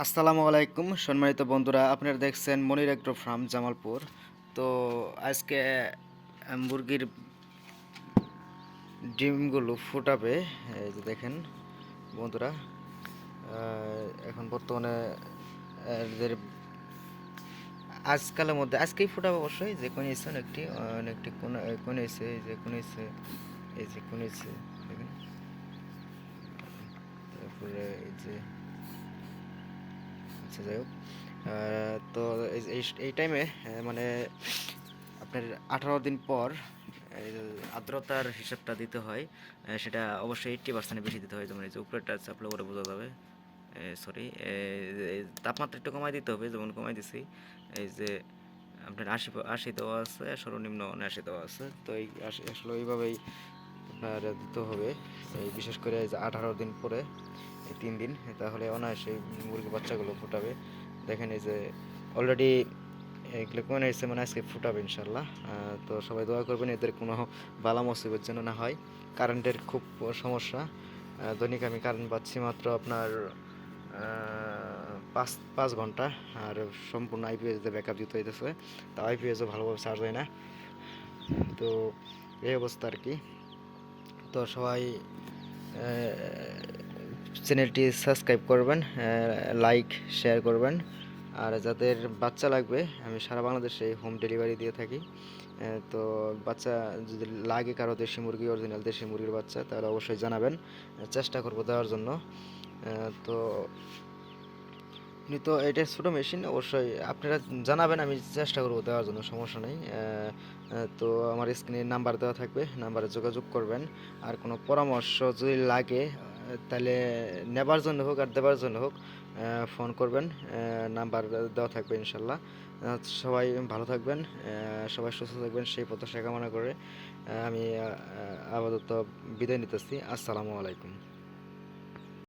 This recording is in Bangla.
আসসালামু আলাইকুম সম্মানিত বন্ধুরা, আপনারা দেখছেন মনির এগ্রো ফার্ম জামালপুর। তো আজকে মুরগির ডিমগুলো ফুটাবে। এই যে দেখেন বন্ধুরা, এখন বর্তমানে এদের আজকালের মধ্যে আজকেই ফুটাবে অবশ্যই। যে কোন ইচ্ছে অনেকটি কোন ইচ্ছে, এই যে কোন ইচ্ছে, এই যে কোন ইচ্ছে দেখেন। তারপরে এই যে আচ্ছা যাই হোক, তো এই টাইমে মানে আপনার 18 দিন পর এই যে আর্দ্রতার হিসাবটা দিতে হয়। সেটা অবশ্যই 80% বেশি দিতে হয়। যেমন এই যে উপরেরটা চাপলে করে বোঝা যাবে। সরি, তাপমাত্রা একটু কমাই দিতে হবে, যেমন কমাই দিছি। এই যে আপনার 80 দেওয়া আছে, সর্বনিম্ন 79 দেওয়া আছে। তো এই আসলে ওইভাবেই আপনার দিতে হবে। এই বিশেষ করে এই যে 18 দিন পরে এই 3 দিন, তাহলে অনায়াসে মুরগি বাচ্চাগুলো ফুটাবে। দেখেন এই যে অলরেডি এগুলো কোন এসে মানে আজকে ফুটাবে ইনশাল্লাহ। তো সবাই দোয়া করবেন এদের কোনো বালা মুসিবত যেন না হয়। কারেন্টের খুব সমস্যা। দৈনিক আমি কারেন্ট পাচ্ছি মাত্র আপনার 5 ঘন্টা। আর সম্পূর্ণ আইপিএসে ব্যাকআপ দিতে হইতেছে। তা আইপিএসও ভালোভাবে চার্জ হয় না। তো এই অবস্থা আর কি। তো সবাই চ্যানেলটি সাবস্ক্রাইব করবেন, লাইক শেয়ার করবেন। আর যাদের বাচ্চা লাগবে, আমি সারা বাংলাদেশে হোম ডেলিভারি দিয়ে থাকি। তো বাচ্চা যদি লাগে কারো দেশি মুরগি, অরিজিনাল দেশি মুরগির বাচ্চা, তাহলে অবশ্যই জানাবেন। চেষ্টা করবো দেওয়ার জন্য। তো তো এটা ছোটো মেশিন, অবশ্যই আপনারা জানাবেন, আমি চেষ্টা করবো দেওয়ার জন্য, সমস্যা নেই। তো আমার স্ক্রিনে নাম্বার দেওয়া থাকবে, নাম্বারে যোগাযোগ করবেন। আর কোনো পরামর্শ যদি লাগে, তাহলে নেবার জন্য হোক আর দেবার জন্য হোক, ফোন করবেন। নাম্বার দেওয়া থাকবে ইনশাল্লাহ। সবাই ভালো থাকবেন, সবাই সুস্থ থাকবেন সেই প্রত্যাশা কামনা করে আমি আপাতত বিদায় নিতেছি। আসসালামু আলাইকুম।